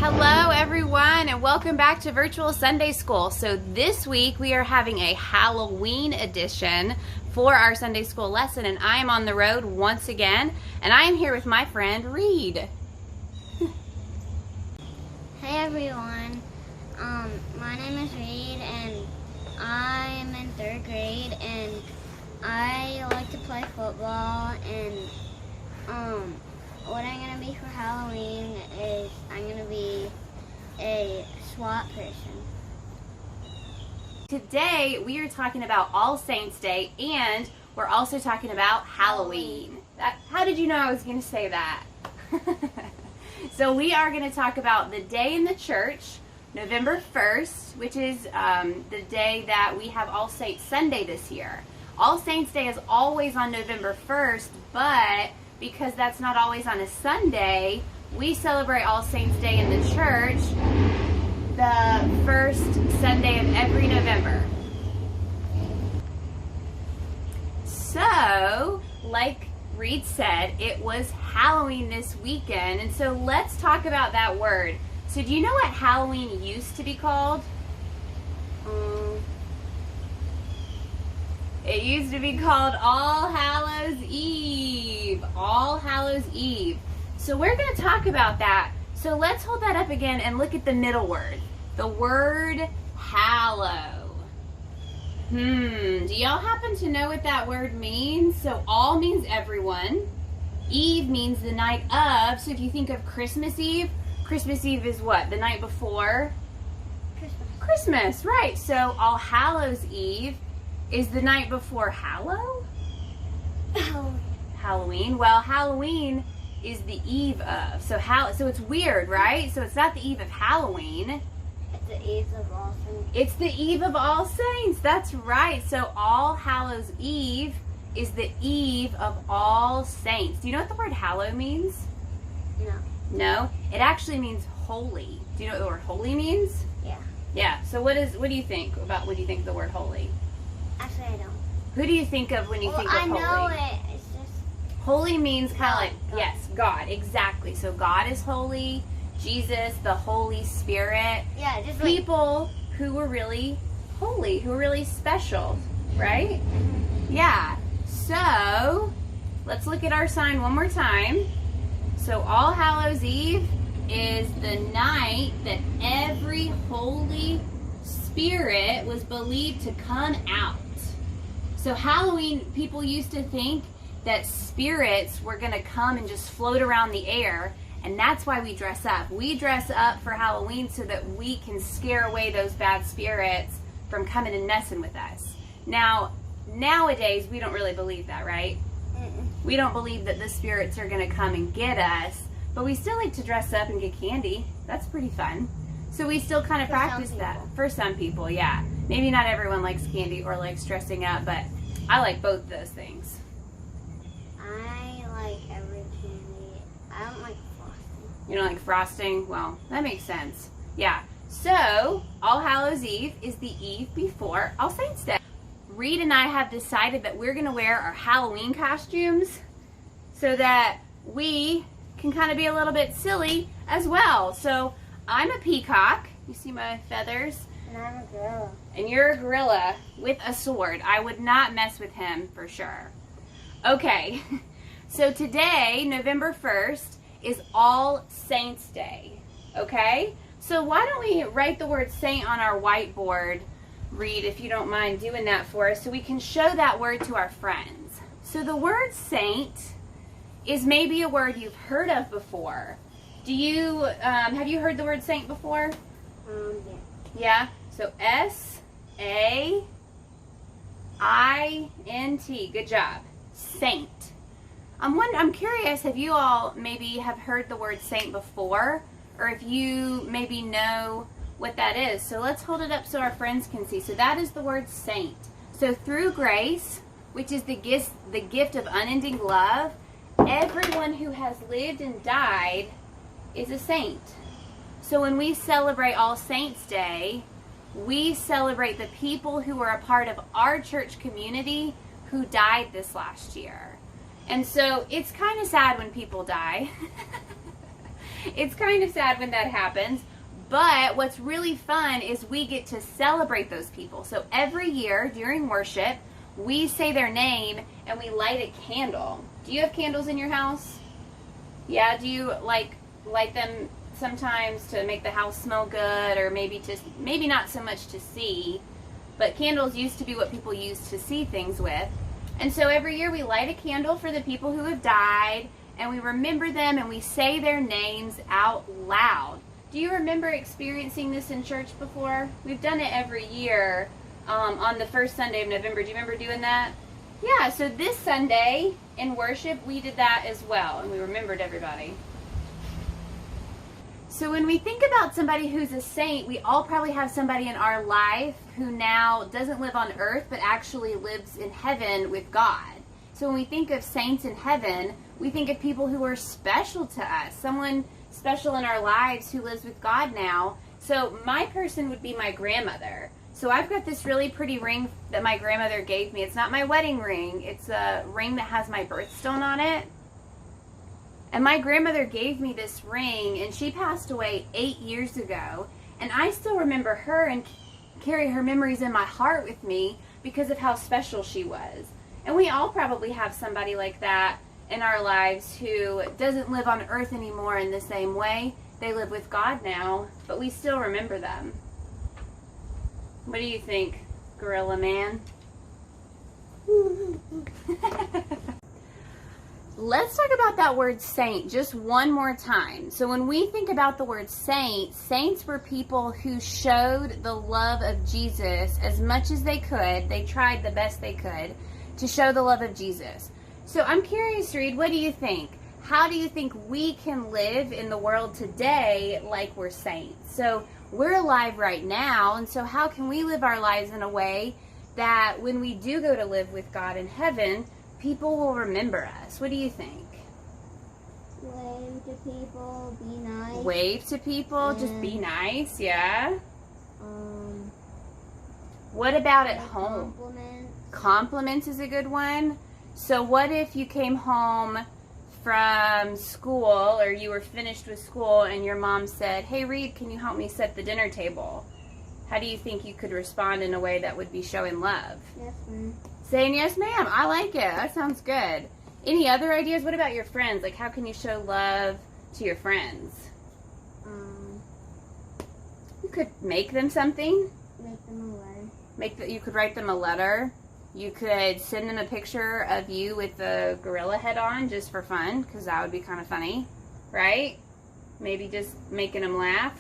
Hello everyone and welcome back to Virtual Sunday School. So this week we are having a Halloween edition for our Sunday School lesson, and I am on the road once again, and I am here with my friend Reed. Hey everyone, my name is Reed and I am in 3rd grade and I like to play football, and what I'm going to be for Halloween is I'm going to be a SWAT person. Today we are talking about All Saints Day, and we're also talking about Halloween. How did you know I was going to say that? So we are going to talk about the day in the church, November 1st, which is the day that we have All Saints Sunday this year. All Saints Day is always on November 1st, but because that's not always on a Sunday, we celebrate All Saints Day in the church the first Sunday of every November. So, like Reed said, it was Halloween this weekend, and so let's talk about that word. So do you know what Halloween used to be called? It used to be called All Hallows Eve. All Hallows Eve. So we're going to talk about that. So let's hold that up again and look at the middle word. The word hallow. Do y'all happen to know what that word means? So all means everyone. Eve means the night of. So if you think of Christmas Eve is what? The night before? Christmas, right. So All Hallows Eve is the night before Halloween. Well, Halloween is the eve of. So it's weird, right? So it's not the eve of Halloween. It's the eve of All Saints. It's the eve of All Saints. That's right. So All Hallows Eve is the eve of All Saints. Do you know what the word hallow means? No. No? It actually means holy. Do you know what the word holy means? Yeah. Yeah. So what do you think about when you think of the word holy? Actually, I don't. Who do you think of when you think of holy? I know it. It's just... Holy means kind of like, God. yes, God, exactly. So God is holy, Jesus, the Holy Spirit. Yeah, just people who were really holy, who were really special, right? Yeah. So, let's look at our sign one more time. So All Hallows Eve is the night that every Holy Spirit was believed to come out. So Halloween, people used to think that spirits were going to come and just float around the air, and that's why we dress up. We dress up for Halloween so that we can scare away those bad spirits from coming and messing with us. Now, nowadays, we don't really believe that, right? We don't believe that the spirits are going to come and get us, but we still like to dress up and get candy. That's pretty fun. So we still kind of practice that. For some people, yeah. Maybe not everyone likes candy or likes dressing up, but I like both those things. I like every candy. I don't like frosting. You don't like frosting? Well, that makes sense. Yeah. So, All Hallows Eve is the eve before All Saints Day. Reed and I have decided that we're going to wear our Halloween costumes so that we can kind of be a little bit silly as well. So, I'm a peacock. You see my feathers? And I'm a gorilla. And you're a gorilla with a sword. I would not mess with him for sure. Okay, so today, November 1st, is All Saints Day, okay? So why don't we write the word saint on our whiteboard, Reed, if you don't mind doing that for us, so we can show that word to our friends. So the word saint is maybe a word you've heard of before. Have you heard the word saint before? Yeah. Yeah? So S-A-I-N-T. Good job. Saint. I'm curious, have you all maybe have heard the word saint before? Or if you maybe know what that is. So let's hold it up so our friends can see. So that is the word saint. So through grace, which is the gift of unending love, everyone who has lived and died is a saint. So when we celebrate All Saints Day, we celebrate the people who were a part of our church community who died this last year. And so it's kind of sad when people die. It's kind of sad when that happens. But what's really fun is we get to celebrate those people. So every year during worship, we say their name and we light a candle. Do you have candles in your house? Yeah, do you light them sometimes to make the house smell good, or maybe not so much to see, but candles used to be what people used to see things with. And so every year we light a candle for the people who have died, and we remember them and we say their names out loud. Do you remember experiencing this in church before? We've done it every year on the first Sunday of November. Do you remember doing that? Yeah, so this Sunday in worship we did that as well, and we remembered everybody. So when we think about somebody who's a saint, we all probably have somebody in our life who now doesn't live on earth but actually lives in heaven with God. So when we think of saints in heaven, we think of people who are special to us, someone special in our lives who lives with God now. So my person would be my grandmother. So I've got this really pretty ring that my grandmother gave me. It's not my wedding ring. It's a ring that has my birthstone on it. And my grandmother gave me this ring, and she passed away 8 years ago. And I still remember her and carry her memories in my heart with me because of how special she was. And we all probably have somebody like that in our lives who doesn't live on earth anymore in the same way. They live with God now, but we still remember them. What do you think, Gorilla Man? Let's talk about that word saint just one more time. So when we think about the word saint, saints were people who showed the love of Jesus as much as they could. They tried the best they could to show the love of Jesus. So I'm curious, Reed, what do you think? How do you think we can live in the world today like we're saints? So we're alive right now, and so how can we live our lives in a way that when we do go to live with God in heaven, people will remember us? What do you think? Wave to people, be nice. Wave to people, just be nice, yeah? What about at home? Compliments. Compliments is a good one. So what if you came home from school, or you were finished with school, and your mom said, "Hey Reed, can you help me set the dinner table?" How do you think you could respond in a way that would be showing love? Yes, ma'am. Saying yes ma'am. I like it. That sounds good. Any other ideas? What about your friends? Like, how can you show love to your friends? You could make them something. Make them a letter. You could write them a letter. You could send them a picture of you with the gorilla head on just for fun, because that would be kind of funny, right? Maybe just making them laugh.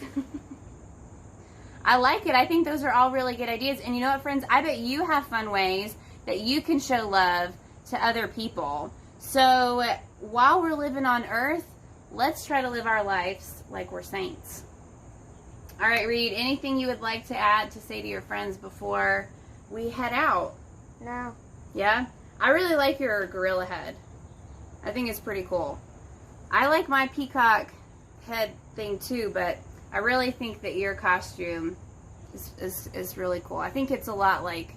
I like it. I think those are all really good ideas. And you know what, friends? I bet you have fun ways that you can show love to other people. So while we're living on earth, let's try to live our lives like we're saints. All right, Reed, anything you would like to add to say to your friends before we head out? No. Yeah? I really like your gorilla head. I think it's pretty cool. I like my peacock head thing too, but I really think that your costume is really cool. I think it's a lot like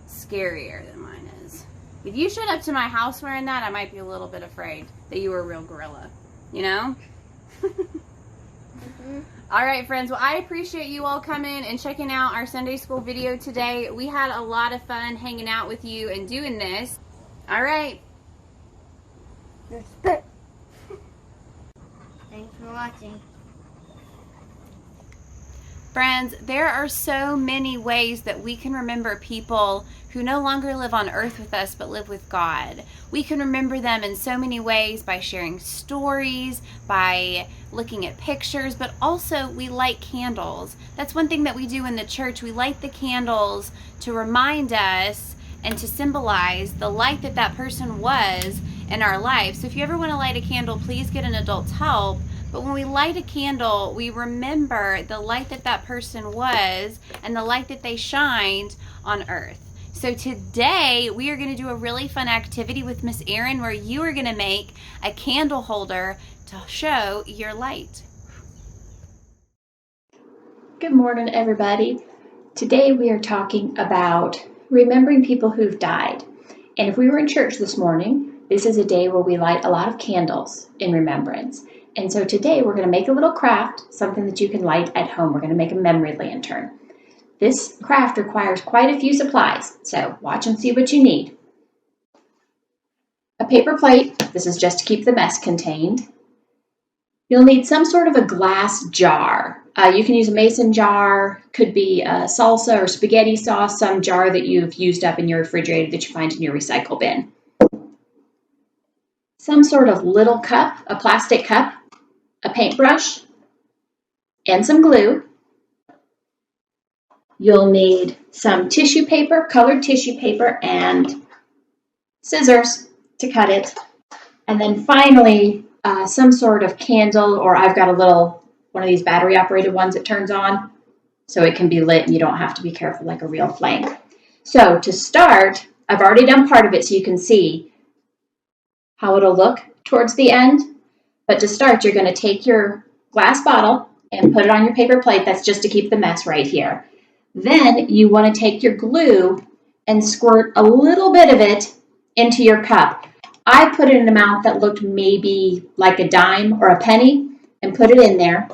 scarier than mine is. If you showed up to my house wearing that, I might be a little bit afraid that you were a real gorilla. You know? All right, friends. Well, I appreciate you all coming and checking out our Sunday school video today. We had a lot of fun hanging out with you and doing this. All right. Respect. Thanks for watching. Friends, there are so many ways that we can remember people who no longer live on earth with us but live with God. We can remember them in so many ways, by sharing stories, by looking at pictures, but also we light candles. That's one thing that we do in the church. We light the candles to remind us and to symbolize the light that that person was in our life. So if you ever want to light a candle, please get an adult's help. But when we light a candle, we remember the light that that person was and the light that they shined on earth. So today we are going to do a really fun activity with Miss Erin where you are going to make a candle holder to show your light. Good morning, everybody. Today we are talking about remembering people who've died. And if we were in church this morning, this is a day where we light a lot of candles in remembrance. And so today we're going to make a little craft, something that you can light at home. We're going to make a memory lantern. This craft requires quite a few supplies, so watch and see what you need. A paper plate, this is just to keep the mess contained. You'll need some sort of a glass jar. You can use a mason jar, could be a salsa or spaghetti sauce, some jar that you've used up in your refrigerator that you find in your recycle bin. Some sort of little cup, a plastic cup, a paintbrush, and some glue. You'll need some tissue paper, colored tissue paper, and scissors to cut it. And then finally, some sort of candle, or I've got one of these battery operated ones that turns on so it can be lit and you don't have to be careful like a real flame. So to start, I've already done part of it so you can see how it'll look towards the end. But to start, you're going to take your glass bottle and put it on your paper plate. That's just to keep the mess right here. Then you want to take your glue and squirt a little bit of it into your cup. I put in an amount that looked maybe like a dime or a penny and put it in there.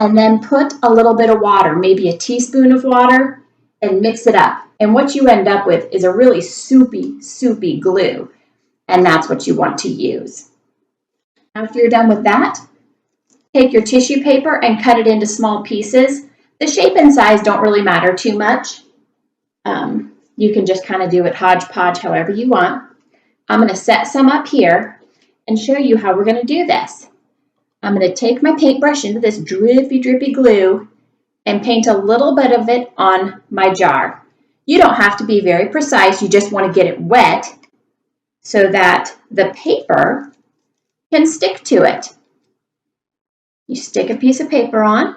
And then put a little bit of water, maybe a teaspoon of water, and mix it up. And what you end up with is a really soupy glue. And that's what you want to use. After you're done with that, take your tissue paper and cut it into small pieces. The shape and size don't really matter too much. You can just kind of do it hodgepodge however you want. I'm going to set some up here and show you how we're going to do this. I'm going to take my paintbrush into this drippy glue and paint a little bit of it on my jar. You don't have to be very precise. You just want to get it wet so that the paper can stick to it. You stick a piece of paper on.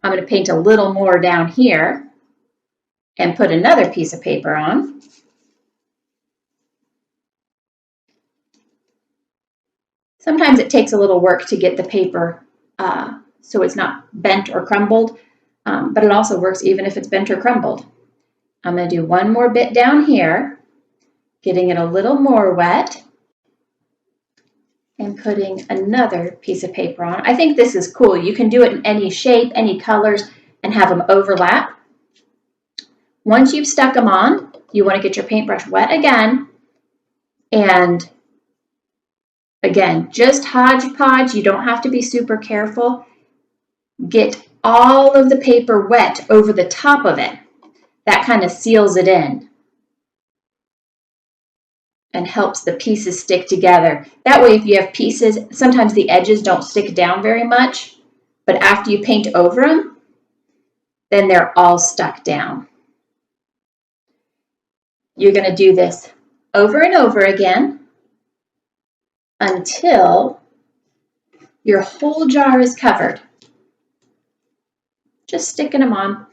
I'm going to paint a little more down here and put another piece of paper on. Sometimes it takes a little work to get the paper so it's not bent or crumbled, but it also works even if it's bent or crumbled. I'm going to do one more bit down here, getting it a little more wet, and putting another piece of paper on. I think this is cool. You can do it in any shape, any colors, and have them overlap. Once you've stuck them on, you want to get your paintbrush wet again, and again, just hodgepodge. You don't have to be super careful. Get all of the paper wet over the top of it. That kind of seals it in and helps the pieces stick together. That way, if you have pieces, sometimes the edges don't stick down very much, but after you paint over them, then they're all stuck down. You're going to do this over and over again until your whole jar is covered. Just sticking them on.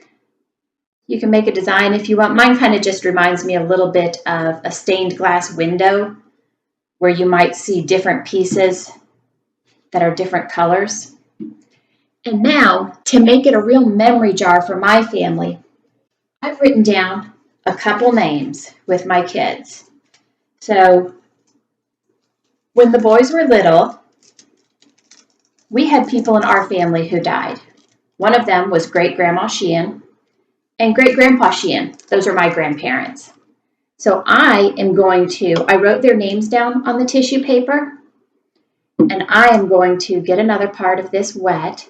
You can make a design if you want. Mine kind of just reminds me a little bit of a stained glass window where you might see different pieces that are different colors. And now, to make it a real memory jar for my family, I've written down a couple names with my kids. So, when the boys were little, we had people in our family who died. One of them was Great-Grandma Sheehan and Great-Grandpa Sheehan. Those are my grandparents. So I wrote their names down on the tissue paper, and I am going to get another part of this wet,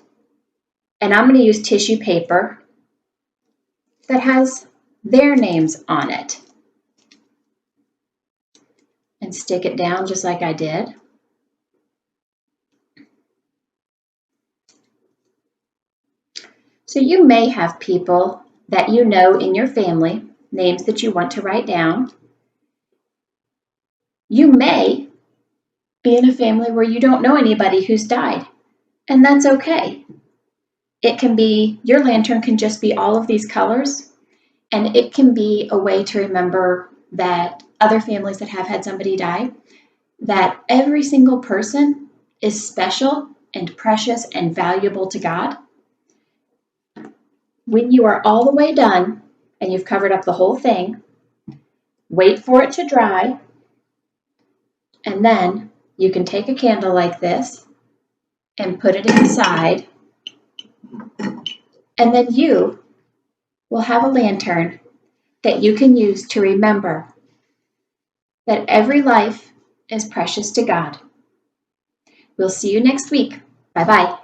and I'm going to use tissue paper that has their names on it. And stick it down just like I did. So you may have people that you know in your family, names that you want to write down. You may be in a family where you don't know anybody who's died, and that's okay. Your lantern can just be all of these colors, and it can be a way to remember that other families that have had somebody die, that every single person is special and precious and valuable to God. When you are all the way done and you've covered up the whole thing, wait for it to dry, and then you can take a candle like this and put it inside. And then you will have a lantern that you can use to remember that every life is precious to God. We'll see you next week. Bye-bye.